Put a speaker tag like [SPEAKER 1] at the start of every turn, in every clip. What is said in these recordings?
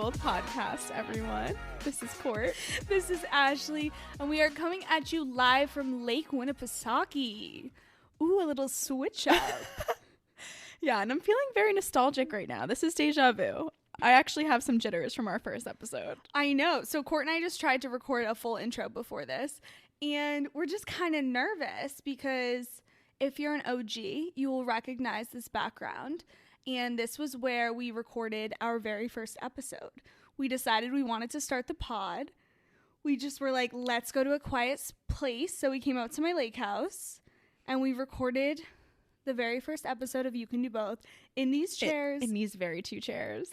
[SPEAKER 1] Both podcast, everyone. This is Court.
[SPEAKER 2] This is Ashley, and we are coming at you live from Lake Winnipesaukee. Ooh, a little switch up.
[SPEAKER 1] Yeah, and I'm feeling very nostalgic right now. This is deja vu. I actually have some jitters from our first episode.
[SPEAKER 2] I know. So Court and I just tried to record a full intro before this, and we're just kind of nervous because if you're an OG, you will recognize this background. And this was where we recorded our very first episode. We decided we wanted to start the pod. We just were like, let's go to a quiet place. So we came out to my lake house and we recorded the very first episode of You Can Do Both in these chairs.
[SPEAKER 1] In these very two chairs.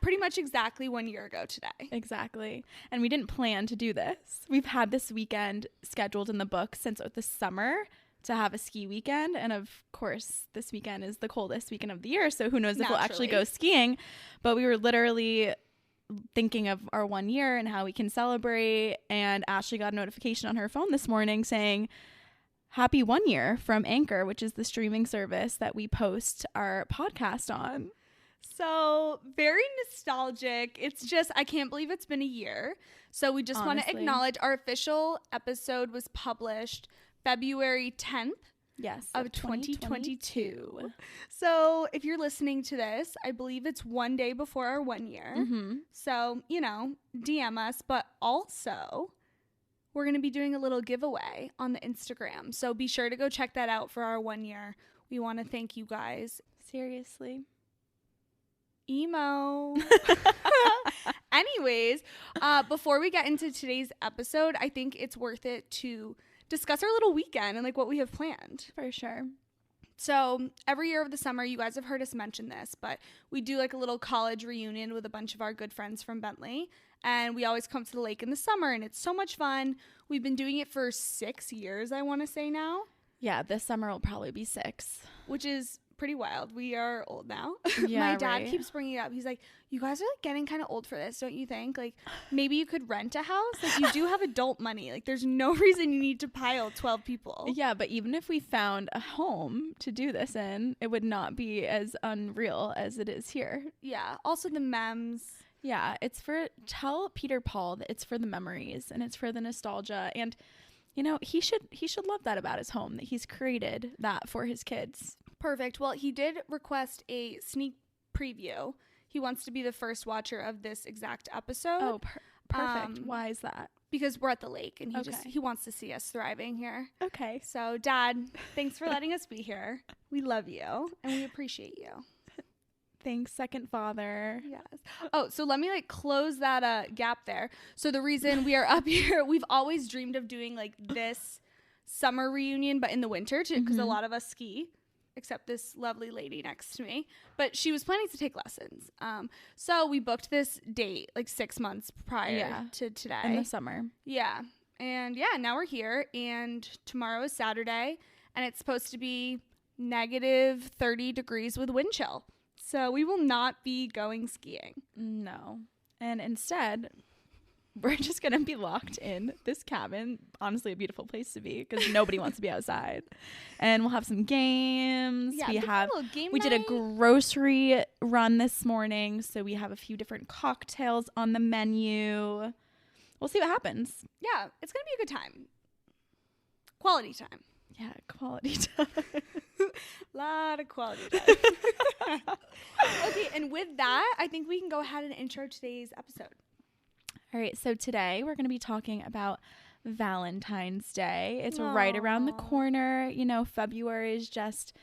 [SPEAKER 2] Pretty much exactly 1 year ago today.
[SPEAKER 1] Exactly. And we didn't plan to do this. We've had this weekend scheduled in the book since the summer to have a ski weekend, and of course this weekend is the coldest weekend of the year, so who knows if we'll actually go skiing. But we were literally thinking of our 1 year and how we can celebrate, and Ashley got a notification on her phone this morning saying happy 1 year from Anchor, which is the streaming service that we post our podcast on.
[SPEAKER 2] So very nostalgic. It's just, I can't believe it's been a year. So we just want to acknowledge our official episode was published February 10th of 2022. So if you're listening to this, I believe it's one day before our 1 year.
[SPEAKER 1] Mm-hmm.
[SPEAKER 2] So, DM us. But also, we're going to be doing a little giveaway on the Instagram. So be sure to go check that out for our 1 year. We want to thank you guys.
[SPEAKER 1] Seriously.
[SPEAKER 2] Emo. Anyways, before we get into today's episode, I think it's worth it to discuss our little weekend and what we have planned.
[SPEAKER 1] For sure.
[SPEAKER 2] So every year of the summer, you guys have heard us mention this, but we do a little college reunion with a bunch of our good friends from Bentley, and we always come to the lake in the summer, and it's so much fun. We've been doing it for 6 years, I want to say now.
[SPEAKER 1] Yeah, this summer will probably be 6.
[SPEAKER 2] Which is pretty wild. We are old now.
[SPEAKER 1] Yeah,
[SPEAKER 2] my dad keeps bringing it up. He's like, you guys are getting kind of old for this, don't you think? Maybe you could rent a house. You do have adult money. There's no reason you need to pile 12 people.
[SPEAKER 1] Yeah, but even if we found a home to do this in, it would not be as unreal as it is here.
[SPEAKER 2] Yeah. Also the memes.
[SPEAKER 1] Yeah, tell Peter Paul that it's for the memories and it's for the nostalgia, and he should love that about his home, that he's created that for his kids.
[SPEAKER 2] Perfect. Well, he did request a sneak preview. He wants to be the first watcher of this exact episode.
[SPEAKER 1] Oh, perfect. Why is that?
[SPEAKER 2] Because we're at the lake and he wants to see us thriving here.
[SPEAKER 1] Okay.
[SPEAKER 2] So, Dad, thanks for letting us be here. We love you and we appreciate you.
[SPEAKER 1] Thanks, second father.
[SPEAKER 2] Yes. Oh, so let me close that gap there. So the reason we are up here, we've always dreamed of doing this summer reunion, but in the winter too, because a lot of us ski, except this lovely lady next to me. But she was planning to take lessons. So we booked this date 6 months prior to today.
[SPEAKER 1] In the summer.
[SPEAKER 2] Yeah. And now we're here, and tomorrow is Saturday, and it's supposed to be negative 30 degrees with wind chill. So we will not be going skiing.
[SPEAKER 1] No. And instead, we're just going to be locked in this cabin. Honestly, a beautiful place to be because nobody wants to be outside. And we'll have some games.
[SPEAKER 2] Yeah,
[SPEAKER 1] we did a grocery run this morning, so we have a few different cocktails on the menu. We'll see what happens.
[SPEAKER 2] Yeah, it's going to be a good time. Quality time.
[SPEAKER 1] Yeah, quality time.
[SPEAKER 2] Lot of quality time. Okay, and with that, I think we can go ahead and intro today's episode.
[SPEAKER 1] All right, so today we're going to be talking about Valentine's Day. It's right around the corner. February is just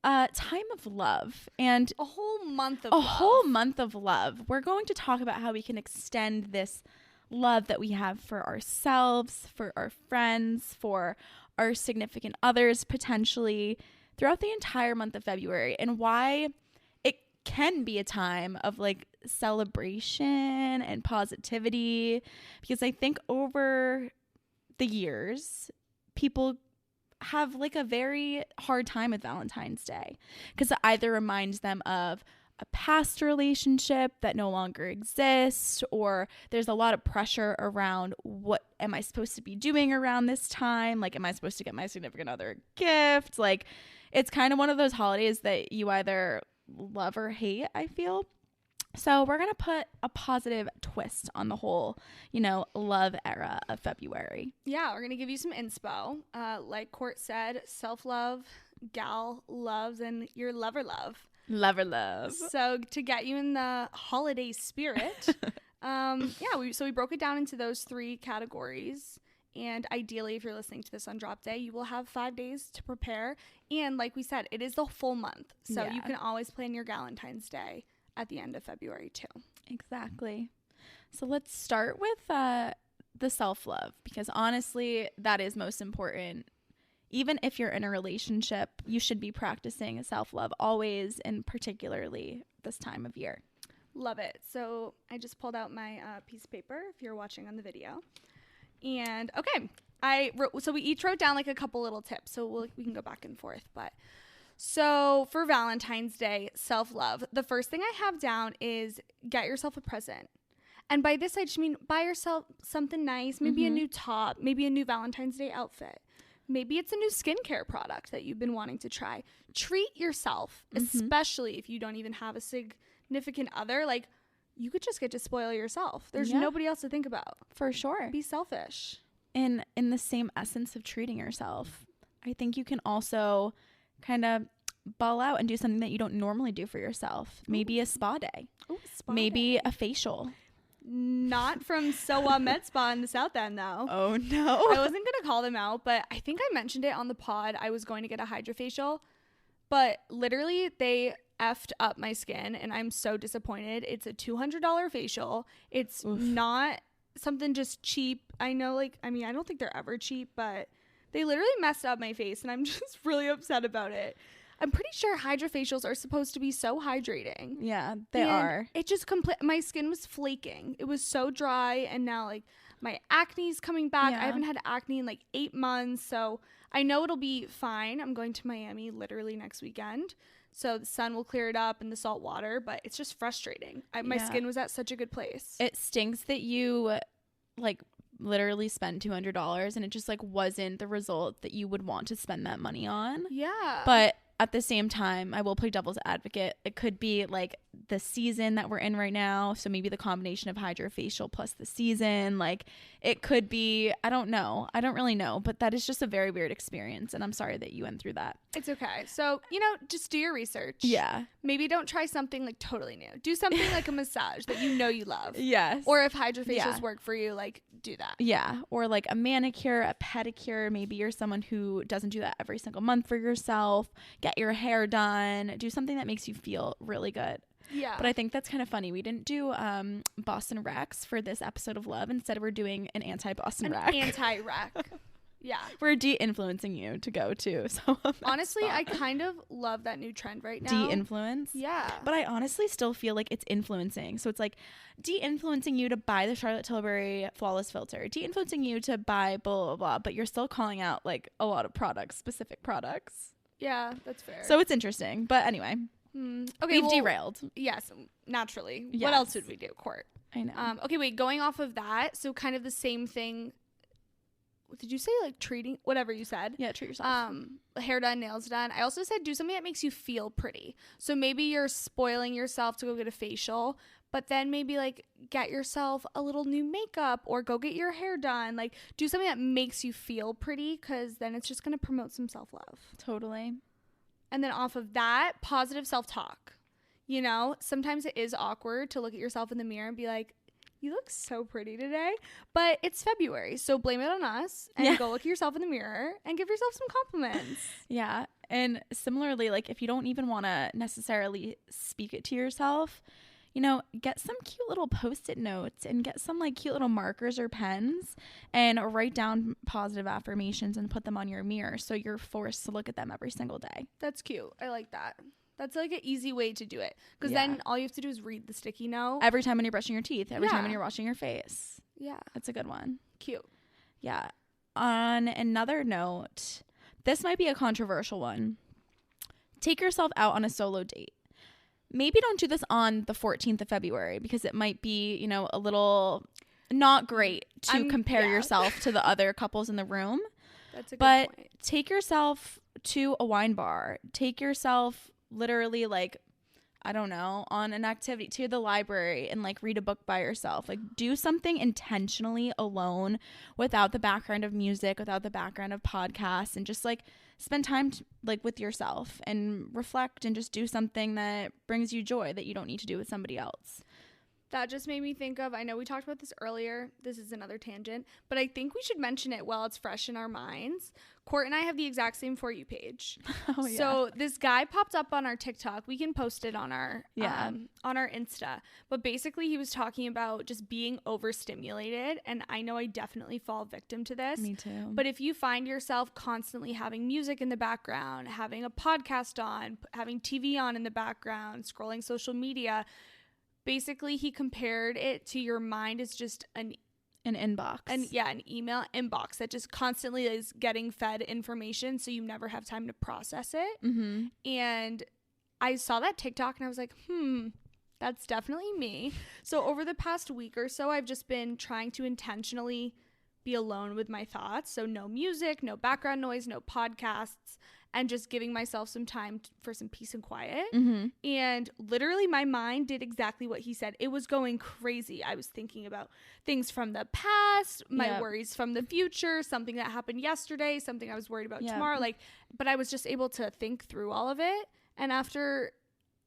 [SPEAKER 1] a time of love, and
[SPEAKER 2] a whole month of
[SPEAKER 1] love. We're going to talk about how we can extend this love that we have for ourselves, for our friends, for our significant others, potentially throughout the entire month of February, and why it can be a time of celebration and positivity, because I think over the years people have a very hard time with Valentine's Day because it either reminds them of a past relationship that no longer exists, or there's a lot of pressure around what am I supposed to be doing around this time? Am I supposed to get my significant other a gift? It's kind of one of those holidays that you either love or hate, I feel. So we're going to put a positive twist on the whole, love era of February.
[SPEAKER 2] Yeah, we're going to give you some inspo. Like Court said, self-love, gal loves, and your lover love.
[SPEAKER 1] Lover love.
[SPEAKER 2] So to get you in the holiday spirit, we broke it down into those 3 categories. And ideally, if you're listening to this on drop day, you will have 5 days to prepare. And like we said, it is the full month. So you can always plan your Valentine's Day at the end of February too.
[SPEAKER 1] Exactly. So let's start with the self-love, because honestly, that is most important. Even if you're in a relationship, you should be practicing self-love always, and particularly this time of year.
[SPEAKER 2] Love it. So I just pulled out my piece of paper if you're watching on the video. And okay, we each wrote down like a couple little tips, so we can go back and forth. But so for Valentine's Day, self-love, the first thing I have down is get yourself a present. And by this, I just mean buy yourself something nice, maybe a new top, maybe a new Valentine's Day outfit. Maybe it's a new skincare product that you've been wanting to try. Treat yourself, especially if you don't even have a significant other. Like, you could just get to spoil yourself. There's nobody else to think about.
[SPEAKER 1] For sure.
[SPEAKER 2] Be selfish.
[SPEAKER 1] And in the same essence of treating yourself, I think you can also kind of ball out and do something that you don't normally do for yourself. Maybe a spa day.
[SPEAKER 2] Ooh,
[SPEAKER 1] Maybe a facial.
[SPEAKER 2] Not from Sowa Med Spa in the South End, though.
[SPEAKER 1] Oh, no.
[SPEAKER 2] I wasn't going to call them out, but I think I mentioned it on the pod. I was going to get a hydrofacial, but literally they effed up my skin, and I'm so disappointed. It's a $200 facial. It's not something just cheap. I know, I don't think they're ever cheap, but they literally messed up my face, and I'm just really upset about it. I'm pretty sure hydrofacials are supposed to be so hydrating.
[SPEAKER 1] Yeah, they are.
[SPEAKER 2] It just my skin was flaking. It was so dry, and now my acne's coming back.
[SPEAKER 1] Yeah.
[SPEAKER 2] I haven't had acne in 8 months, so I know it'll be fine. I'm going to Miami literally next weekend, so the sun will clear it up and the salt water, but it's just frustrating. My skin was at such a good place.
[SPEAKER 1] It stinks that you literally spend $200 and it just wasn't the result that you would want to spend that money on.
[SPEAKER 2] Yeah.
[SPEAKER 1] But at the same time, I will play devil's advocate. It could be the season that we're in right now. So maybe the combination of hydrofacial plus the season, it could be, I don't know. I don't really know, but that is just a very weird experience. And I'm sorry that you went through that.
[SPEAKER 2] It's okay. So, just do your research.
[SPEAKER 1] Yeah.
[SPEAKER 2] Maybe don't try something totally new. Do something like a massage that you love.
[SPEAKER 1] Yes.
[SPEAKER 2] Or if hydrofacials work for you, do that.
[SPEAKER 1] Yeah. Or a manicure, a pedicure. Maybe you're someone who doesn't do that every single month for yourself. Get your hair done. Do something that makes you feel really good.
[SPEAKER 2] Yeah.
[SPEAKER 1] But I think that's kind of funny. We didn't do Boston Recs for this episode of Love. Instead, we're doing an anti-Boston Rec.
[SPEAKER 2] Anti-rec. Yeah.
[SPEAKER 1] We're de-influencing you to go to. So
[SPEAKER 2] honestly, I kind of love that new trend right now.
[SPEAKER 1] De-influence?
[SPEAKER 2] Yeah.
[SPEAKER 1] But I honestly still feel like it's influencing. So it's de-influencing you to buy the Charlotte Tilbury Flawless Filter. De-influencing you to buy blah, blah, blah. But you're still calling out a lot of products, specific products.
[SPEAKER 2] Yeah, that's fair.
[SPEAKER 1] So it's interesting. But anyway.
[SPEAKER 2] Okay,
[SPEAKER 1] We've derailed.
[SPEAKER 2] Yes, naturally.
[SPEAKER 1] Yes.
[SPEAKER 2] What else would we do, Court?
[SPEAKER 1] I know.
[SPEAKER 2] Okay, wait, going off of that, so kind of the same thing. Did you say treating, whatever you said?
[SPEAKER 1] Yeah, treat yourself.
[SPEAKER 2] Hair done, nails done. I also said do something that makes you feel pretty. So maybe you're spoiling yourself to go get a facial, but then maybe get yourself a little new makeup or go get your hair done. Do something that makes you feel pretty, because then it's just going to promote some self-love.
[SPEAKER 1] Totally.
[SPEAKER 2] And then off of that, positive self-talk. Sometimes it is awkward to look at yourself in the mirror and be like, you look so pretty today. But it's February, so blame it on us and go look at yourself in the mirror and give yourself some compliments.
[SPEAKER 1] Yeah. And similarly, if you don't even want to necessarily speak it to yourself, get some cute little Post-it notes and get some cute little markers or pens and write down positive affirmations and put them on your mirror so you're forced to look at them every single day.
[SPEAKER 2] That's cute. I like that. That's an easy way to do it, because then all you have to do is read the sticky note.
[SPEAKER 1] Every time when you're brushing your teeth, every time when you're washing your face.
[SPEAKER 2] Yeah.
[SPEAKER 1] That's a good one.
[SPEAKER 2] Cute.
[SPEAKER 1] Yeah. On another note, this might be a controversial one. Take yourself out on a solo date. Maybe don't do this on the 14th of February because it might be, a little not great to compare yourself to the other couples in the room.
[SPEAKER 2] That's a good
[SPEAKER 1] point. But
[SPEAKER 2] take
[SPEAKER 1] take yourself to a wine bar. Take yourself literally I don't know, on an activity, to the library and like read a book by yourself. Like do something intentionally alone without the background of music, without the background of podcasts, and just like spend time like with yourself and reflect and just do something that brings you joy that you don't need to do with somebody else.
[SPEAKER 2] That just made me think of, I know we talked about this earlier. This is another tangent, but I think we should mention it while it's fresh in our minds. Court and I have the exact same For You page. Oh, yeah. So this guy popped up on our TikTok. We can post it on our Insta. But basically he was talking about just being overstimulated. And I know I definitely fall victim to this.
[SPEAKER 1] Me too.
[SPEAKER 2] But if you find yourself constantly having music in the background, having a podcast on, having TV on in the background, scrolling social media, basically he compared it to your mind as just an
[SPEAKER 1] inbox.
[SPEAKER 2] An email inbox that just constantly is getting fed information, so you never have time to process it.
[SPEAKER 1] Mm-hmm.
[SPEAKER 2] And I saw that TikTok and I was like, that's definitely me. So over the past week or so, I've just been trying to intentionally be alone with my thoughts. So no music, no background noise, no podcasts, and just giving myself some time for some peace and quiet.
[SPEAKER 1] Mm-hmm.
[SPEAKER 2] And literally my mind did exactly what he said. It was going crazy. I was thinking about things from the past, my worries from the future, something that happened yesterday, something I was worried about tomorrow. But I was just able to think through all of it. And after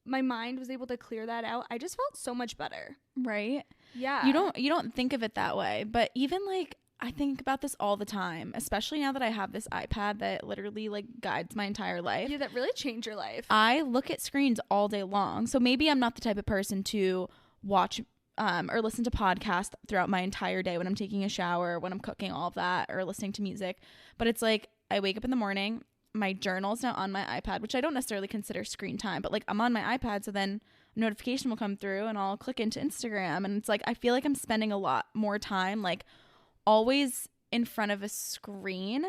[SPEAKER 2] my mind was able to clear that out, I just felt so much better.
[SPEAKER 1] Right?
[SPEAKER 2] Yeah.
[SPEAKER 1] You don't think of it that way, but even like I think about this all the time, especially now that I have this iPad that literally like guides my entire life.
[SPEAKER 2] Yeah, that really changed your life.
[SPEAKER 1] I look at screens all day long. So maybe I'm not the type of person to watch or listen to podcasts throughout my entire day when I'm taking a shower, when I'm cooking, all of that, or listening to music. But it's like I wake up in the morning, my journal's now on my iPad, which I don't necessarily consider screen time, but like I'm on my iPad, so then a notification will come through and I'll click into Instagram. And it's like I feel like I'm spending a lot more time like always in front of a screen,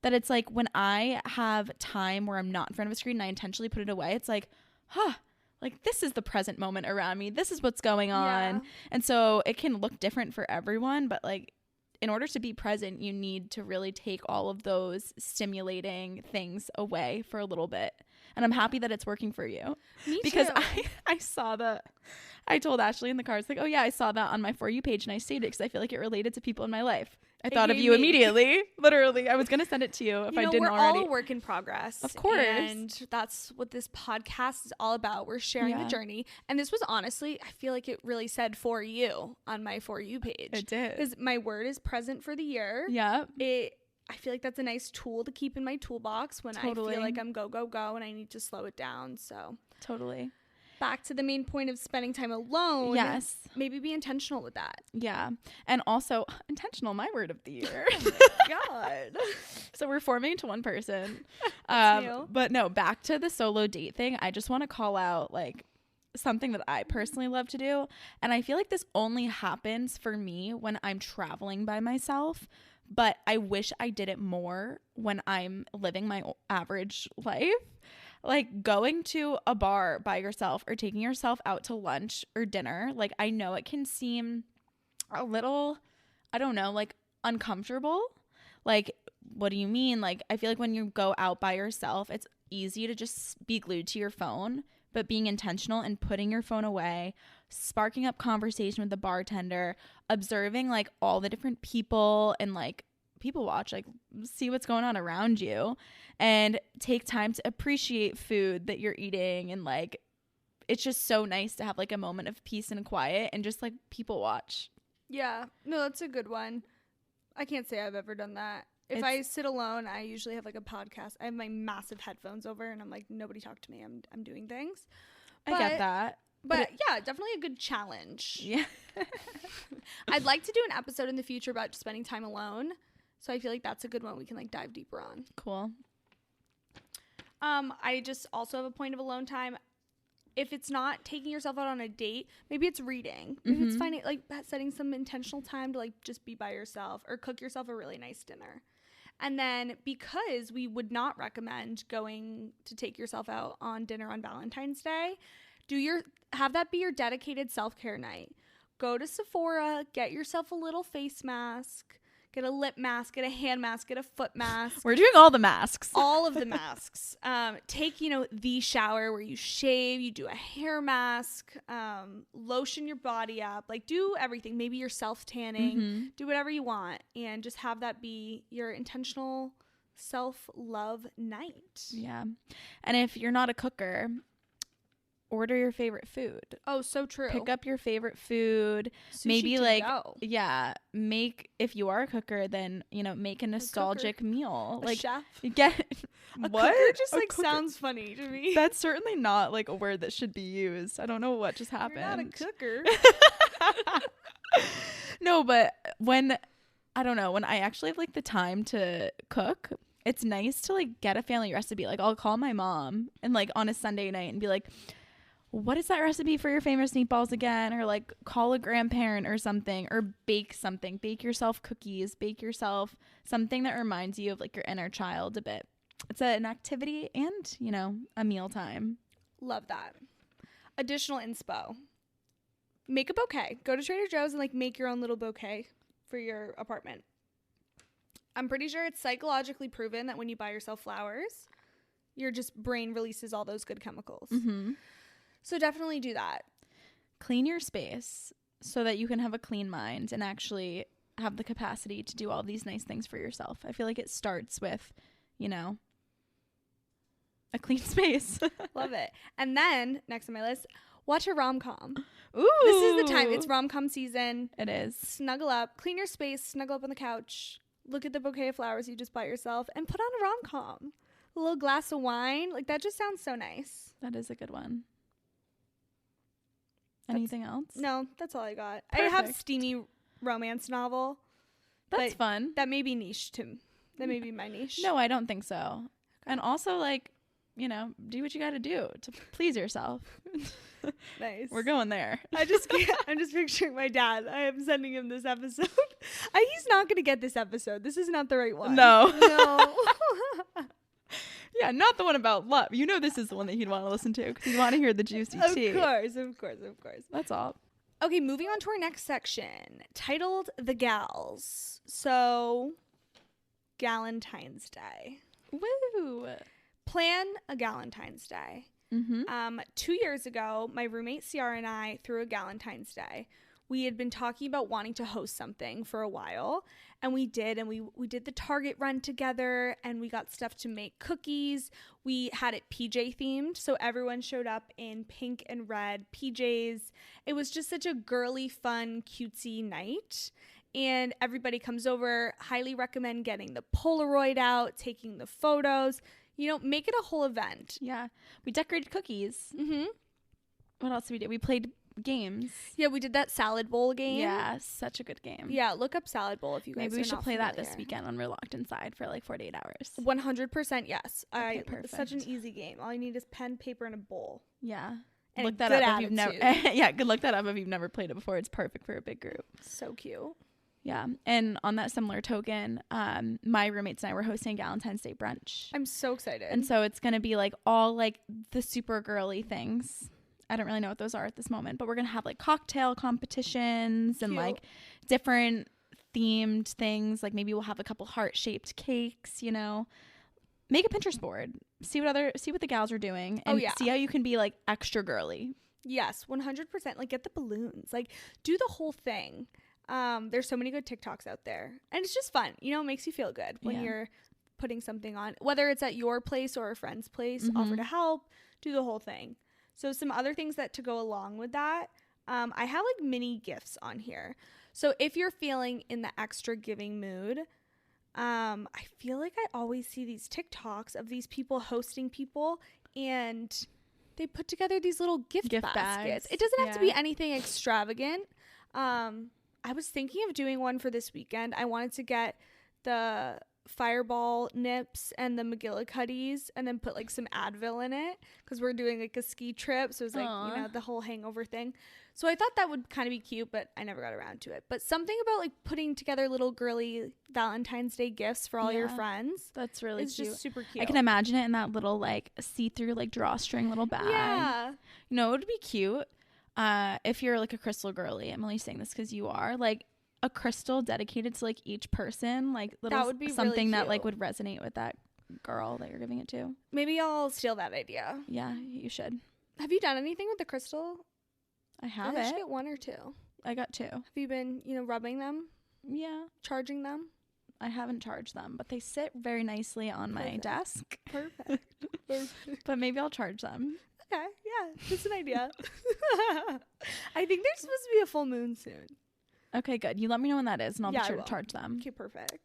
[SPEAKER 1] that it's like when I have time where I'm not in front of a screen and I intentionally put it away, it's like, like this is the present moment around me. This is what's going on. Yeah. And so it can look different for everyone, but like in order to be present, you need to really take all of those stimulating things away for a little bit. And I'm happy that it's working for you.
[SPEAKER 2] Me
[SPEAKER 1] because
[SPEAKER 2] too.
[SPEAKER 1] I saw that. I told Ashley in the car, it's like, oh yeah, I saw that on my For You page and I saved it because I feel like it related to people in my life. I thought of you immediately. Literally. I was going to send it to you if I didn't already.
[SPEAKER 2] We're all a work in progress.
[SPEAKER 1] Of course.
[SPEAKER 2] And that's what this podcast is all about. We're sharing the journey. And this was honestly, I feel like it really said For You on my For You page.
[SPEAKER 1] It did.
[SPEAKER 2] Because my word is present for the year.
[SPEAKER 1] Yeah.
[SPEAKER 2] I feel like that's a nice tool to keep in my toolbox when I feel like I'm go and I need to slow it down. So
[SPEAKER 1] totally.
[SPEAKER 2] Back to the main point of spending time alone.
[SPEAKER 1] Yes.
[SPEAKER 2] Maybe be intentional with that.
[SPEAKER 1] Yeah. And also intentional, my word of the year.
[SPEAKER 2] Oh my God.
[SPEAKER 1] So we're forming into one person.
[SPEAKER 2] New.
[SPEAKER 1] But no, back to the solo date thing. I just want to call out like something that I personally love to do. And I feel like this only happens for me when I'm traveling by myself. But I wish I did it more when I'm living my average life. Like going to a bar by yourself or taking yourself out to lunch or dinner. Like I know it can seem a little, I don't know, like uncomfortable. Like, what do you mean? Like, I feel like when you go out by yourself, it's easy to just be glued to your phone. But being intentional and putting your phone away, sparking up conversation with the bartender, observing like all the different people and like people watch, like see what's going on around you and take time to appreciate food that you're eating. And like, it's just so nice to have like a moment of peace and quiet and just like people watch.
[SPEAKER 2] Yeah, no, that's a good one. I can't say I've ever done that. If I sit alone, I usually have like a podcast. I have my massive headphones over and I'm like, nobody talk to me. I'm doing things.
[SPEAKER 1] I get that.
[SPEAKER 2] But yeah, definitely a good challenge.
[SPEAKER 1] Yeah.
[SPEAKER 2] I'd like to do an episode in the future about just spending time alone. So I feel like that's a good one we can like dive deeper on.
[SPEAKER 1] Cool.
[SPEAKER 2] I just also have a point of alone time. If it's not taking yourself out on a date, maybe it's reading. Maybe it's finding like setting some intentional time to like just be by yourself or cook yourself a really nice dinner. And then because we would not recommend going to take yourself out on dinner on Valentine's Day, have that be your dedicated self-care night. Go to Sephora, get yourself a little face mask, Get a lip mask, get a hand mask, get a foot mask.
[SPEAKER 1] We're doing all the masks.
[SPEAKER 2] All of the masks. Take, the shower where you shave, you do a hair mask, lotion your body up, like do everything. Maybe you're self-tanning, do whatever you want, and just have that be your intentional self-love night.
[SPEAKER 1] Yeah. And if you're not a cooker, order your favorite food.
[SPEAKER 2] Oh, so true.
[SPEAKER 1] Pick up your favorite food.
[SPEAKER 2] Sushi
[SPEAKER 1] Maybe
[SPEAKER 2] to
[SPEAKER 1] like,
[SPEAKER 2] go.
[SPEAKER 1] yeah, if you are a cooker, then, make a nostalgic meal.
[SPEAKER 2] A chef.
[SPEAKER 1] Get
[SPEAKER 2] A
[SPEAKER 1] what?
[SPEAKER 2] cooker just
[SPEAKER 1] A cooker.
[SPEAKER 2] sounds funny to me.
[SPEAKER 1] That's certainly not like a word that should be used. I don't know what just happened.
[SPEAKER 2] You're not a cooker.
[SPEAKER 1] No, but when I actually have like the time to cook, it's nice to like get a family recipe. Like I'll call my mom and like on a Sunday night and be like, what is that recipe for your famous meatballs again? Or like call a grandparent or something, or bake something. Bake yourself cookies, bake yourself something that reminds you of like your inner child a bit. It's an activity and, a meal time.
[SPEAKER 2] Love that. Additional inspo. Make a bouquet. Go to Trader Joe's and like make your own little bouquet for your apartment. I'm pretty sure it's psychologically proven that when you buy yourself flowers, your just brain releases all those good chemicals.
[SPEAKER 1] Mm-hmm.
[SPEAKER 2] So definitely do that.
[SPEAKER 1] Clean your space so that you can have a clean mind and actually have the capacity to do all these nice things for yourself. I feel like it starts with, a clean space.
[SPEAKER 2] Love it. And then, next on my list, watch a rom-com.
[SPEAKER 1] Ooh.
[SPEAKER 2] This is the time. It's rom-com season.
[SPEAKER 1] It is.
[SPEAKER 2] Snuggle up. Clean your space. Snuggle up on the couch. Look at the bouquet of flowers you just bought yourself and put on a rom-com. A little glass of wine. Like, that just sounds so nice.
[SPEAKER 1] That is a good one. Anything else?
[SPEAKER 2] No, that's all I got.
[SPEAKER 1] Perfect.
[SPEAKER 2] I have steamy romance novel.
[SPEAKER 1] That's fun.
[SPEAKER 2] That may be niche too. That may be my niche.
[SPEAKER 1] No, I don't think so. And also, like, do what you got to do to please yourself.
[SPEAKER 2] Nice.
[SPEAKER 1] We're going there.
[SPEAKER 2] I'm just picturing my dad. I am sending him this episode. He's not going to get this episode. This is not the right one.
[SPEAKER 1] No.
[SPEAKER 2] No.
[SPEAKER 1] Yeah, not the one about love. This is the one that he'd want to listen to because he'd want to hear the juicy tea.
[SPEAKER 2] Of course.
[SPEAKER 1] That's all.
[SPEAKER 2] Okay, moving on to our next section, titled The Gals. So, Galentine's Day.
[SPEAKER 1] Woo!
[SPEAKER 2] Plan a Galentine's Day.
[SPEAKER 1] Mm-hmm.
[SPEAKER 2] 2 years ago, my roommate Ciara and I threw a Galentine's Day. We had been talking about wanting to host something for a while, and we did, and we did the Target run together, and we got stuff to make cookies. We had it PJ themed, so everyone showed up in pink and red PJs. It was just such a girly, fun, cutesy night, and everybody comes over. Highly recommend getting the Polaroid out, taking the photos. Make it a whole event.
[SPEAKER 1] Yeah. We decorated cookies.
[SPEAKER 2] Mm-hmm.
[SPEAKER 1] What else did we do? We played games.
[SPEAKER 2] Yeah, we did that salad bowl game.
[SPEAKER 1] Yeah, such a good game.
[SPEAKER 2] Yeah, look up salad bowl if you guys
[SPEAKER 1] Maybe we should play that this
[SPEAKER 2] familiar.
[SPEAKER 1] weekend when we're locked inside for like 48 hours.
[SPEAKER 2] 100% yes.
[SPEAKER 1] Okay,
[SPEAKER 2] It's such an
[SPEAKER 1] perfect.
[SPEAKER 2] easy game. All you need is pen, paper, and a bowl.
[SPEAKER 1] Yeah.
[SPEAKER 2] And
[SPEAKER 1] Look
[SPEAKER 2] a
[SPEAKER 1] that
[SPEAKER 2] good
[SPEAKER 1] up if you've never
[SPEAKER 2] attitude.
[SPEAKER 1] Yeah, good look that up if you've never played it before. It's perfect for a big group.
[SPEAKER 2] So cute.
[SPEAKER 1] Yeah. And on that similar token, my roommates and I were hosting a Valentine's Day brunch.
[SPEAKER 2] I'm so excited.
[SPEAKER 1] And so it's going to be like all like the super girly things. I don't really know what those are at this moment, but we're going to have like cocktail competitions and
[SPEAKER 2] Cute.
[SPEAKER 1] like different themed things. Like maybe we'll have a couple heart-shaped cakes, Make a Pinterest board. See what the gals are doing and see how you can be like extra girly.
[SPEAKER 2] Yes, 100%. Like get the balloons. Like do the whole thing. There's so many good TikToks out there. And it's just fun. It makes you feel good when you're putting something on. Whether it's at your place or a friend's place, offer to help, do the whole thing. So some other things that to go along with that, I have like mini gifts on here. So if you're feeling in the extra giving mood, I feel like I always see these TikToks of these people hosting people and they put together these little gift baskets. It doesn't have to be anything extravagant. I was thinking of doing one for this weekend. I wanted to get the Fireball nips and the McGillicuddies and then put like some Advil in it because we're doing like a ski trip. So it was like, the whole hangover thing. So I thought that would kind of be cute, but I never got around to it. But something about like putting together little girly Valentine's Day gifts for all your friends.
[SPEAKER 1] That's really
[SPEAKER 2] cute. It's just super cute.
[SPEAKER 1] I can imagine it in that little like see-through like drawstring little bag.
[SPEAKER 2] Yeah.
[SPEAKER 1] It would be cute if you're like a crystal girly. I'm only saying this because you are. Like a crystal dedicated to like each person, like little
[SPEAKER 2] That would be
[SPEAKER 1] something
[SPEAKER 2] really
[SPEAKER 1] that like
[SPEAKER 2] cute.
[SPEAKER 1] would resonate with that girl that you're giving it to.
[SPEAKER 2] Maybe I'll steal that idea.
[SPEAKER 1] Yeah, you should.
[SPEAKER 2] Have you done anything with the crystal?
[SPEAKER 1] I have
[SPEAKER 2] I should
[SPEAKER 1] it.
[SPEAKER 2] get 1 or 2. Have
[SPEAKER 1] I got 2.
[SPEAKER 2] you been, rubbing them,
[SPEAKER 1] Yeah,
[SPEAKER 2] charging them?
[SPEAKER 1] I haven't charged them, but they sit very nicely on my
[SPEAKER 2] Perfect.
[SPEAKER 1] desk.
[SPEAKER 2] Perfect.
[SPEAKER 1] But maybe I'll charge them.
[SPEAKER 2] Okay, yeah, that's an idea. I think there's supposed to be a full moon soon.
[SPEAKER 1] Okay, good. You let me know when that is, and I'll
[SPEAKER 2] Yeah,
[SPEAKER 1] be
[SPEAKER 2] I
[SPEAKER 1] sure to
[SPEAKER 2] will.
[SPEAKER 1] charge them.
[SPEAKER 2] Okay, perfect.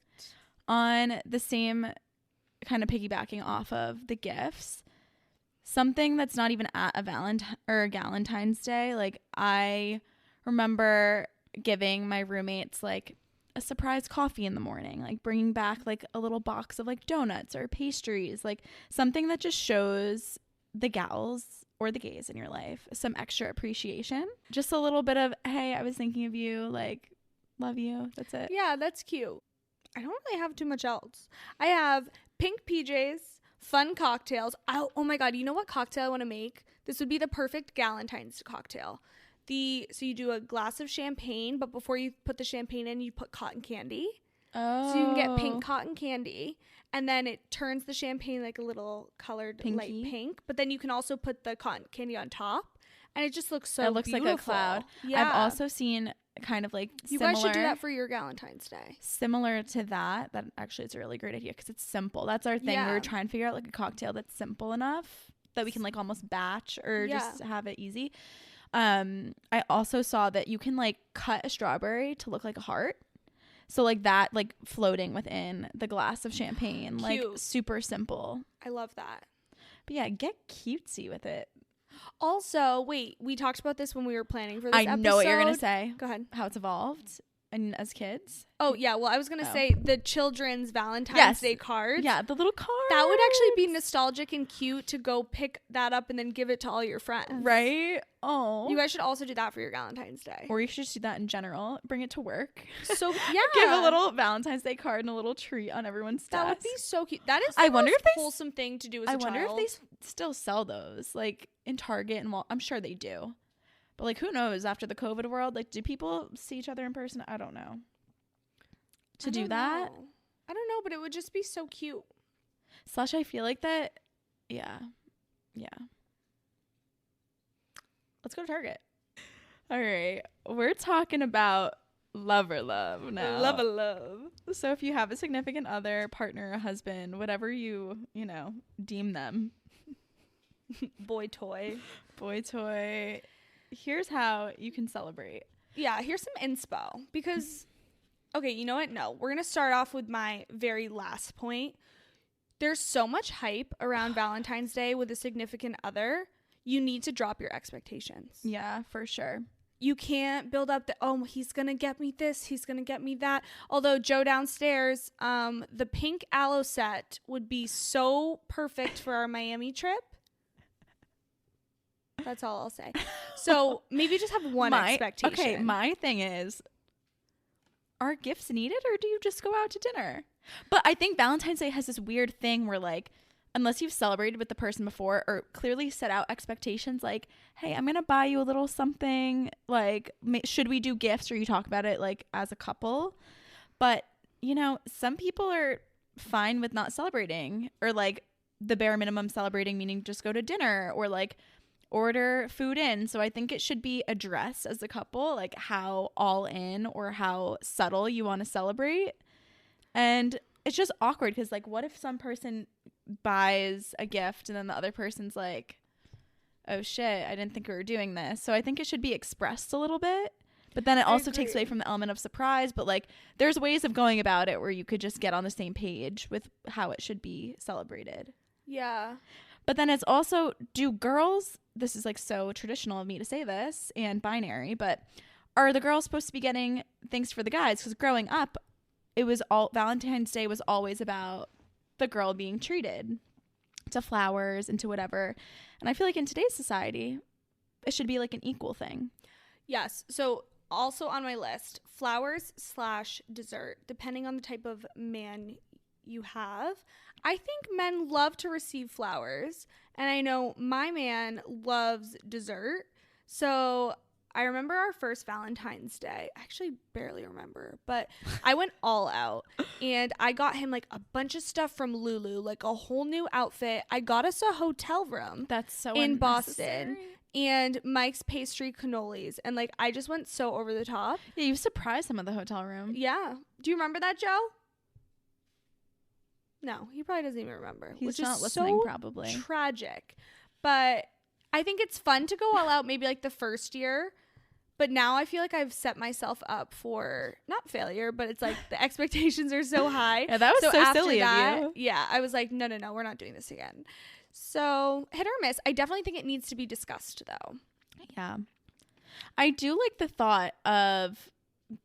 [SPEAKER 1] On the same kind of piggybacking off of the gifts, something that's not even at a Valentine's Day, like I remember giving my roommates like a surprise coffee in the morning, like bringing back like a little box of like donuts or pastries, like something that just shows the gals or the gays in your life some extra appreciation. Just a little bit of, hey, I was thinking of you, like, love you. That's it.
[SPEAKER 2] Yeah, that's cute. I don't really have too much else. I have pink PJs, fun cocktails. Oh my God, you know what cocktail I want to make? This would be the perfect Galentine's cocktail. So you do a glass of champagne, but before you put the champagne in, you put cotton candy.
[SPEAKER 1] Oh.
[SPEAKER 2] So you can get pink cotton candy, and then it turns the champagne like a little colored
[SPEAKER 1] Pinky.
[SPEAKER 2] light pink. But then you can also put the cotton candy on top, and it just looks so
[SPEAKER 1] It looks
[SPEAKER 2] beautiful.
[SPEAKER 1] like a cloud.
[SPEAKER 2] Yeah.
[SPEAKER 1] I've also seen kind of like
[SPEAKER 2] You
[SPEAKER 1] similar,
[SPEAKER 2] guys should do that for your Galentine's Day.
[SPEAKER 1] similar to that actually it's a really great idea because it's simple. That's our thing.
[SPEAKER 2] Yeah.
[SPEAKER 1] We were trying to figure out like a cocktail that's simple enough that we can like almost batch or
[SPEAKER 2] Yeah.
[SPEAKER 1] just have it easy. I also saw that you can like cut a strawberry to look like a heart. So like that, like floating within the glass of champagne, like
[SPEAKER 2] Cute.
[SPEAKER 1] super simple.
[SPEAKER 2] I love that.
[SPEAKER 1] But yeah, get cutesy with it.
[SPEAKER 2] Also, wait, we talked about this when we were planning for this
[SPEAKER 1] I
[SPEAKER 2] episode.
[SPEAKER 1] know what you're going to say.
[SPEAKER 2] Go ahead.
[SPEAKER 1] How it's evolved and as kids.
[SPEAKER 2] Oh, yeah. Well, I was going to
[SPEAKER 1] Oh.
[SPEAKER 2] say the children's Valentine's
[SPEAKER 1] Yes.
[SPEAKER 2] Day cards.
[SPEAKER 1] Yeah, the little card.
[SPEAKER 2] That would actually be nostalgic and cute to go pick that up and then give it to all your friends.
[SPEAKER 1] Right? Oh.
[SPEAKER 2] You guys should also do that for your Valentine's Day.
[SPEAKER 1] Or you should just do that in general. Bring it to work.
[SPEAKER 2] So, yeah.
[SPEAKER 1] Give a little Valentine's Day card and a little treat on everyone's
[SPEAKER 2] That
[SPEAKER 1] desk.
[SPEAKER 2] would be so cute. That is the
[SPEAKER 1] I wonder
[SPEAKER 2] most
[SPEAKER 1] if they
[SPEAKER 2] wholesome thing to do as
[SPEAKER 1] I
[SPEAKER 2] a
[SPEAKER 1] wonder
[SPEAKER 2] child.
[SPEAKER 1] if they still sell those, like in Target and I'm sure they do. But like, who knows? After the COVID world, like, do people see each other in person? I don't know.
[SPEAKER 2] I
[SPEAKER 1] Do
[SPEAKER 2] don't
[SPEAKER 1] that.
[SPEAKER 2] know. I don't know, but it would just be so cute.
[SPEAKER 1] Slash, I feel like that. Yeah. Let's go to Target. All right, we're talking about lover love now.
[SPEAKER 2] Love.
[SPEAKER 1] So if you have a significant other, partner, a husband, whatever you deem them,
[SPEAKER 2] Boy toy.
[SPEAKER 1] boy toy, here's how you can celebrate.
[SPEAKER 2] Yeah, here's some inspo. Because, okay, you know what? No, we're going to start off with my very last point. There's so much hype around Valentine's Day with a significant other. You need to drop your expectations.
[SPEAKER 1] Yeah, for sure.
[SPEAKER 2] You can't build up he's going to get me this, he's going to get me that. Although Joe downstairs, the pink aloe set would be so perfect for our Miami trip. That's all I'll say. So maybe just have one expectation.
[SPEAKER 1] Okay, my thing is, are gifts needed or do you just go out to dinner? But I think Valentine's Day has this weird thing where like, unless you've celebrated with the person before or clearly set out expectations like, hey, I'm going to buy you a little something, like, should we do gifts, or you talk about it like as a couple. But, some people are fine with not celebrating, or like the bare minimum celebrating, meaning just go to dinner or like order food in. So I think it should be addressed as a couple, like how all in or how subtle you want to celebrate. And it's just awkward because like, what if some person buys a gift and then the other person's like, oh shit, I didn't think we were doing this. So I think it should be expressed a little bit, but then it also takes away from the element of surprise. But like, there's ways of going about it where you could just get on the same page with how it should be celebrated.
[SPEAKER 2] Yeah.
[SPEAKER 1] But then it's also, do girls, this is like so traditional of me to say this and binary, but are the girls supposed to be getting things for the guys? Because growing up, it was Valentine's Day was always about the girl being treated to flowers and to whatever. And I feel like in today's society, it should be like an equal thing.
[SPEAKER 2] Yes. So also on my list, flowers/dessert, depending on the type of man you have. I think men love to receive flowers, and I know my man loves dessert. So I remember our first Valentine's Day. I actually barely remember, but I went all out and I got him like a bunch of stuff from Lulu, like a whole new outfit. I got us a hotel room.
[SPEAKER 1] That's so
[SPEAKER 2] in Boston, and Mike's pastry cannolis, and like I just went so over the top.
[SPEAKER 1] Yeah, you surprised him at the hotel room.
[SPEAKER 2] Yeah. Do you remember that, Joe? No, he probably doesn't even remember.
[SPEAKER 1] He's
[SPEAKER 2] which
[SPEAKER 1] not
[SPEAKER 2] is
[SPEAKER 1] listening,
[SPEAKER 2] so
[SPEAKER 1] probably.
[SPEAKER 2] Tragic. But I think it's fun to go all out maybe like the first year. But now I feel like I've set myself up for not failure, but it's like the expectations are so high.
[SPEAKER 1] Yeah, that was so silly of you.
[SPEAKER 2] Yeah, I was like, no, we're not doing this again. So hit or miss. I definitely think it needs to be discussed though.
[SPEAKER 1] Yeah. I do like the thought of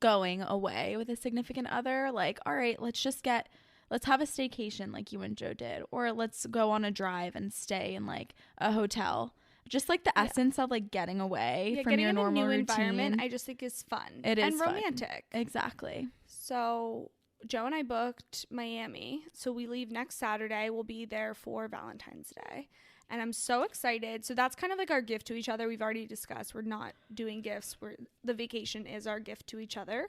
[SPEAKER 1] going away with a significant other. Like, all right, let's have a staycation like you and Joe did, or let's go on a drive and stay in like a hotel. Just like the essence of like getting away from your normal
[SPEAKER 2] new
[SPEAKER 1] routine.
[SPEAKER 2] Environment, I just think is fun.
[SPEAKER 1] It is
[SPEAKER 2] and romantic.
[SPEAKER 1] Fun. Exactly.
[SPEAKER 2] So Joe and I booked Miami. So we leave next Saturday. We'll be there for Valentine's Day. And I'm so excited. So that's kind of like our gift to each other. We've already discussed we're not doing gifts. The vacation is our gift to each other.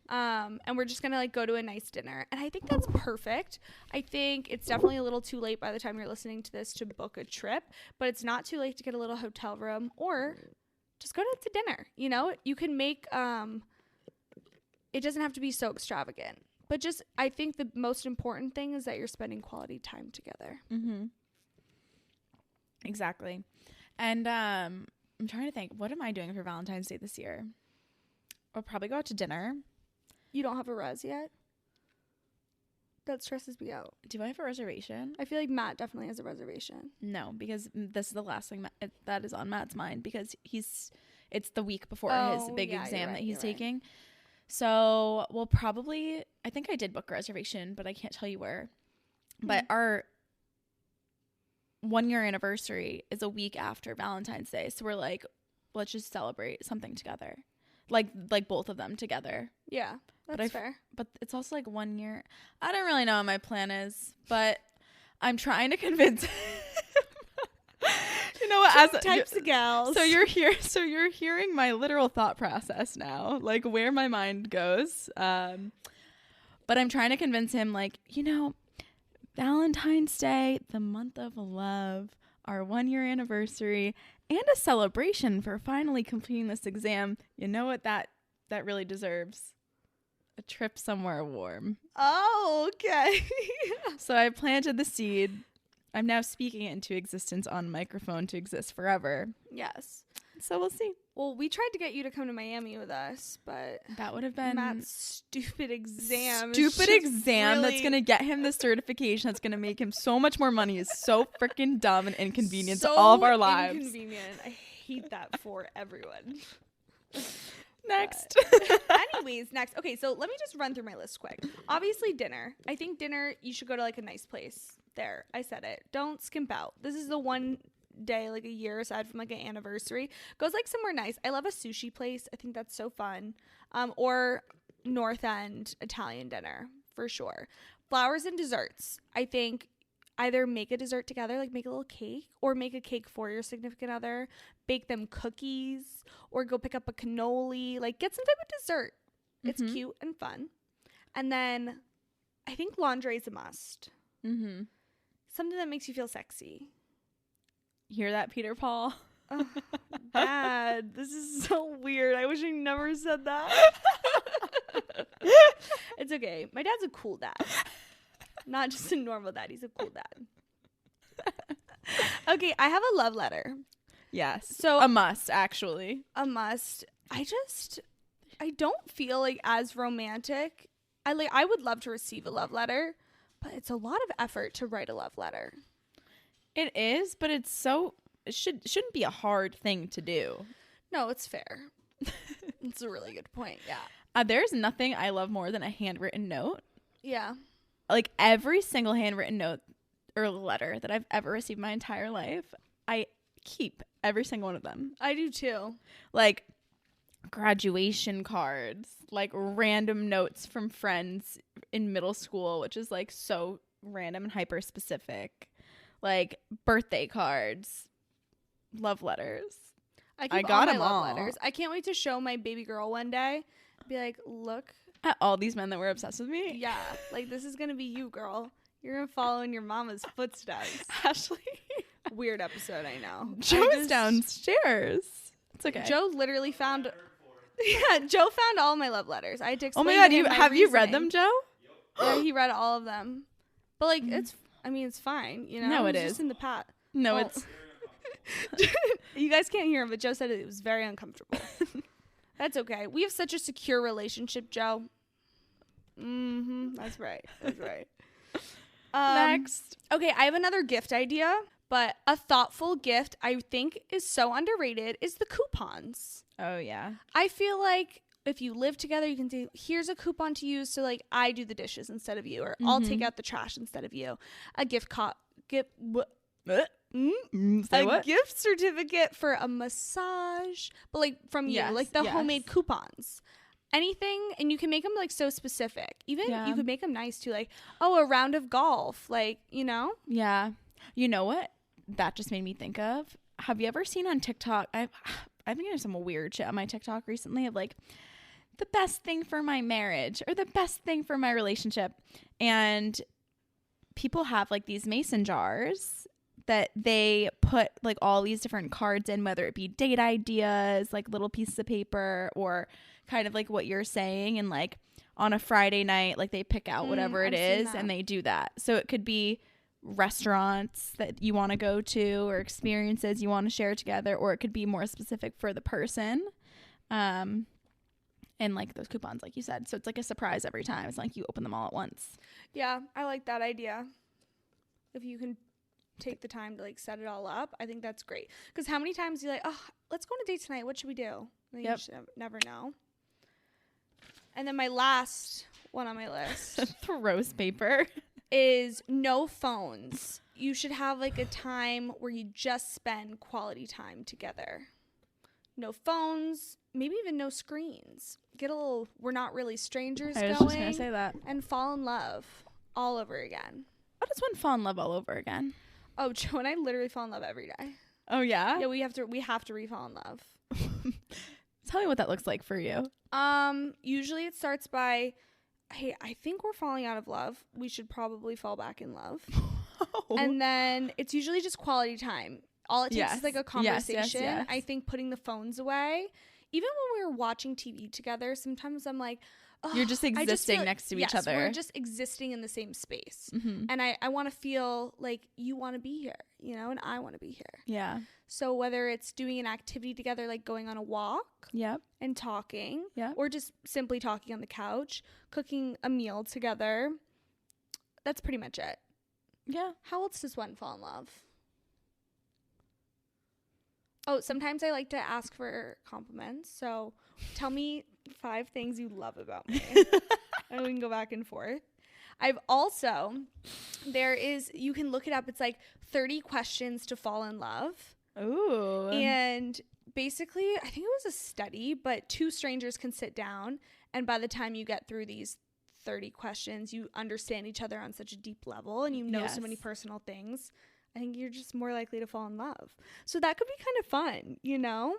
[SPEAKER 2] And we're just going to like go to a nice dinner. And I think that's perfect. I think it's definitely a little too late by the time you're listening to this to book a trip, but it's not too late to get a little hotel room or just go to dinner. You know, you can make, it doesn't have to be so extravagant, but just, I think the most important thing is that you're spending quality time together.
[SPEAKER 1] Mm-hmm. Exactly. And, I'm trying to think, what am I doing for Valentine's Day this year? I'll probably go out to dinner.
[SPEAKER 2] You don't have a res yet? That stresses me out.
[SPEAKER 1] Do I have a reservation?
[SPEAKER 2] I feel like Matt definitely has a reservation.
[SPEAKER 1] No, because this is the last thing that is on Matt's mind, because it's the week before his big exam that he's taking. Right. So we'll probably, I think I did book a reservation, but I can't tell you where. But our 1 year anniversary is a week after Valentine's Day. So we're like, let's just celebrate something together. Like both of them together.
[SPEAKER 2] Yeah, that's fair.
[SPEAKER 1] But it's also like 1 year. I don't really know what my plan is, but I'm trying to convince him. You know what?
[SPEAKER 2] Two types of gals.
[SPEAKER 1] So you're hearing my literal thought process now, like where my mind goes. But I'm trying to convince him, like, you know, Valentine's Day, the month of love, our 1 year anniversary, and a celebration for finally completing this exam. You know what that really deserves? A trip somewhere warm.
[SPEAKER 2] Oh, okay.
[SPEAKER 1] So I planted the seed. I'm now speaking it into existence on microphone to exist forever.
[SPEAKER 2] Yes.
[SPEAKER 1] So we'll see.
[SPEAKER 2] Well, we tried to get you to come to Miami with us, but
[SPEAKER 1] that would have been
[SPEAKER 2] Matt's stupid exam.
[SPEAKER 1] That's going to get him the certification that's going to make him so much more money is so freaking dumb and inconvenient to all of our lives.
[SPEAKER 2] Inconvenient. I hate that for everyone.
[SPEAKER 1] Next.
[SPEAKER 2] Anyways, next. Okay, so let me just run through my list quick. Obviously, dinner. I think dinner, you should go to like a nice place. There, I said it. Don't skimp out. This is the one day, like a year aside from like an anniversary. Goes like somewhere nice. I love a sushi place. I think that's so fun. Or North End Italian dinner for sure. Flowers and desserts. I think either make a dessert together, like make a little cake, or make a cake for your significant other. Bake them cookies, or go pick up a cannoli. Like get some type of dessert. It's cute and fun. And then I think laundry is a must.
[SPEAKER 1] Mm-hmm.
[SPEAKER 2] Something that makes you feel sexy.
[SPEAKER 1] Hear that, Peter Paul?
[SPEAKER 2] Oh, Dad, this is so weird. I wish I never said that. It's okay. My dad's a cool dad. Not just a normal dad. He's a cool dad. Okay, I have a love letter.
[SPEAKER 1] Yes.
[SPEAKER 2] So
[SPEAKER 1] a must, actually.
[SPEAKER 2] A must. I don't feel like as romantic. I would love to receive a love letter, but it's a lot of effort to write a love letter.
[SPEAKER 1] It is, but it shouldn't be a hard thing to do.
[SPEAKER 2] No, it's fair. It's a really good point. Yeah.
[SPEAKER 1] There's nothing I love more than a handwritten note.
[SPEAKER 2] Yeah.
[SPEAKER 1] Like every single handwritten note or letter that I've ever received my entire life, I keep every single one of them.
[SPEAKER 2] I do too.
[SPEAKER 1] Like graduation cards, like random notes from friends in middle school, which is like so random and hyper specific. Like birthday cards, love letters.
[SPEAKER 2] I
[SPEAKER 1] got
[SPEAKER 2] my
[SPEAKER 1] them
[SPEAKER 2] love
[SPEAKER 1] all.
[SPEAKER 2] letters. I can't wait to show my baby girl one day. Be like, look
[SPEAKER 1] at all these men that were obsessed with me.
[SPEAKER 2] Yeah, like this is gonna be you, girl. You're gonna follow in your mama's footsteps.
[SPEAKER 1] Ashley.
[SPEAKER 2] Weird episode, I know.
[SPEAKER 1] Joe is downstairs. It's okay.
[SPEAKER 2] Joe literally found. Yeah, Joe found all my love letters. I had to explain.
[SPEAKER 1] Oh my god,
[SPEAKER 2] you
[SPEAKER 1] read them, Joe?
[SPEAKER 2] Yeah, he read all of them. But like, it's fine, you know.
[SPEAKER 1] No, it
[SPEAKER 2] it's
[SPEAKER 1] is
[SPEAKER 2] just in the pat.
[SPEAKER 1] No,
[SPEAKER 2] Well,
[SPEAKER 1] it's.
[SPEAKER 2] You guys can't hear him, but Joe said it was very uncomfortable. That's okay. We have such a secure relationship, Joe. That's right. That's right.
[SPEAKER 1] Next.
[SPEAKER 2] Okay, I have another gift idea, but a thoughtful gift I think is so underrated is the coupons.
[SPEAKER 1] Oh yeah.
[SPEAKER 2] I feel like if you live together, you can say, here's a coupon to use. So like I do the dishes instead of you, or I'll take out the trash instead of you. A gift gift certificate for a massage, but like from you, like the homemade coupons. Anything, and you can make them like so specific. Even you could make them nice too, like, oh, a round of golf, like, you know.
[SPEAKER 1] Yeah. You know what that just made me think of? Have you ever seen on TikTok? I've been getting some weird shit on my TikTok recently of like the best thing for my marriage or the best thing for my relationship, and people have like these mason jars that they put like all these different cards in, whether it be date ideas, like little pieces of paper, or kind of like what you're saying, and like on a Friday night, like they pick out whatever it is and they do that. So it could be restaurants that you want to go to or experiences you want to share together, or it could be more specific for the person. And like those coupons, like you said. So it's like a surprise every time. It's like you open them all at once.
[SPEAKER 2] Yeah, I like that idea. If you can take the time to like set it all up, I think that's great. Because how many times you're like, oh, let's go on a date tonight. What should we do? And you just never know. And then my last one on my list
[SPEAKER 1] the rose paper
[SPEAKER 2] is no phones. You should have like a time where you just spend quality time together. No phones, maybe even no screens. Get a little we're not really strangers
[SPEAKER 1] I was
[SPEAKER 2] going.
[SPEAKER 1] just gonna say that.
[SPEAKER 2] And fall in love all over again.
[SPEAKER 1] How does one fall in love all over again?
[SPEAKER 2] Oh, Joe and I literally fall in love every day.
[SPEAKER 1] Oh yeah?
[SPEAKER 2] Yeah, we have to re-fall in love.
[SPEAKER 1] Tell me what that looks like for you.
[SPEAKER 2] Usually it starts by, hey, I think we're falling out of love. We should probably fall back in love. And then it's usually just quality time. All it takes is like a conversation.
[SPEAKER 1] Yes.
[SPEAKER 2] I think putting the phones away. Even when we were watching TV together, sometimes I'm like, oh,
[SPEAKER 1] you're just existing next to each other.
[SPEAKER 2] We're just existing in the same space. And I want to feel like you want to be here, you know, and I want to be here.
[SPEAKER 1] Yeah.
[SPEAKER 2] So whether it's doing an activity together, like going on a walk and talking, or just simply talking on the couch, cooking a meal together, that's pretty much it.
[SPEAKER 1] Yeah.
[SPEAKER 2] How else does one fall in love? Oh, sometimes I like to ask for compliments. So tell me 5 things you love about me. And we can go back and forth. I've also, you can look it up. It's like 30 questions to fall in love.
[SPEAKER 1] Ooh.
[SPEAKER 2] And basically, I think it was a study, but 2 strangers can sit down. And by the time you get through these 30 questions, you understand each other on such a deep level and you know so many personal things. I think you're just more likely to fall in love. So that could be kind of fun, you know?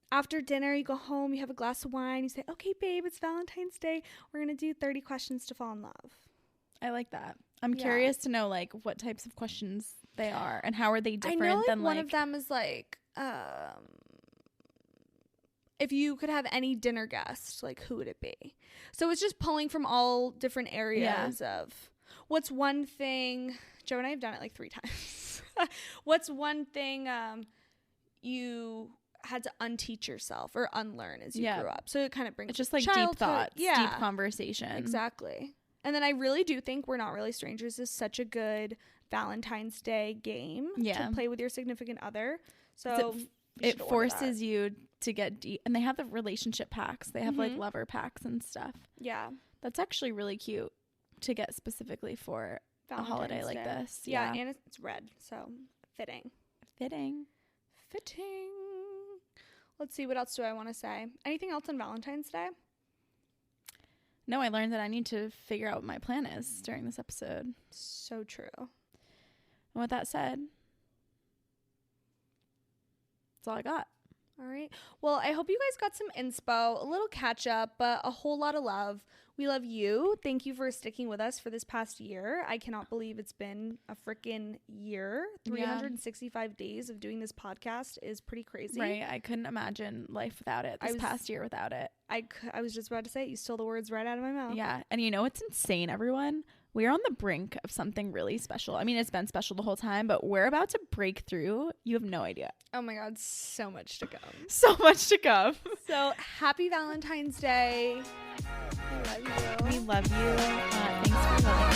[SPEAKER 2] After dinner, you go home, you have a glass of wine, you say, okay, babe, it's Valentine's Day. We're going to do 30 questions to fall in love.
[SPEAKER 1] I like that. I'm curious to know, like, what types of questions they are and how are they different
[SPEAKER 2] I know,
[SPEAKER 1] than,
[SPEAKER 2] one of them is, like, if you could have any dinner guest, like, who would it be? So it's just pulling from all different areas of what's one thing... Joe and I have done it like 3 times. What's one thing you had to unteach yourself or unlearn as you grew up? So it kind of brings
[SPEAKER 1] it's just like
[SPEAKER 2] childhood.
[SPEAKER 1] deep thoughts, deep conversation.
[SPEAKER 2] Exactly. And then I really do think We're Not Really Strangers is such a good Valentine's Day game to play with your significant other. So
[SPEAKER 1] it forces you to get deep. And they have the relationship packs. They have like lover packs and stuff.
[SPEAKER 2] Yeah.
[SPEAKER 1] That's actually really cute to get specifically for a holiday like this.
[SPEAKER 2] Yeah, and it's red, so fitting. Let's see, what else do I want to say? Anything else on Valentine's Day?
[SPEAKER 1] No, I learned that I need to figure out what my plan is during this episode.
[SPEAKER 2] So true.
[SPEAKER 1] And with that said, that's all I got.
[SPEAKER 2] All right. Well, I hope you guys got some inspo, a little catch up, but a whole lot of love. We love you. Thank you for sticking with us for this past year. I cannot believe it's been a freaking year. 365 days of doing this podcast is pretty crazy.
[SPEAKER 1] Right. I couldn't imagine life without it. This past year without it.
[SPEAKER 2] I was just about to say it. You stole the words right out of my mouth.
[SPEAKER 1] Yeah. And you know what's insane, everyone? We're on the brink of something really special. I mean, it's been special the whole time, but we're about to break through. You have no idea.
[SPEAKER 2] Oh my God, so much to come.
[SPEAKER 1] So much to come.
[SPEAKER 2] So happy Valentine's Day. I love you.
[SPEAKER 1] We love you. Thanks for living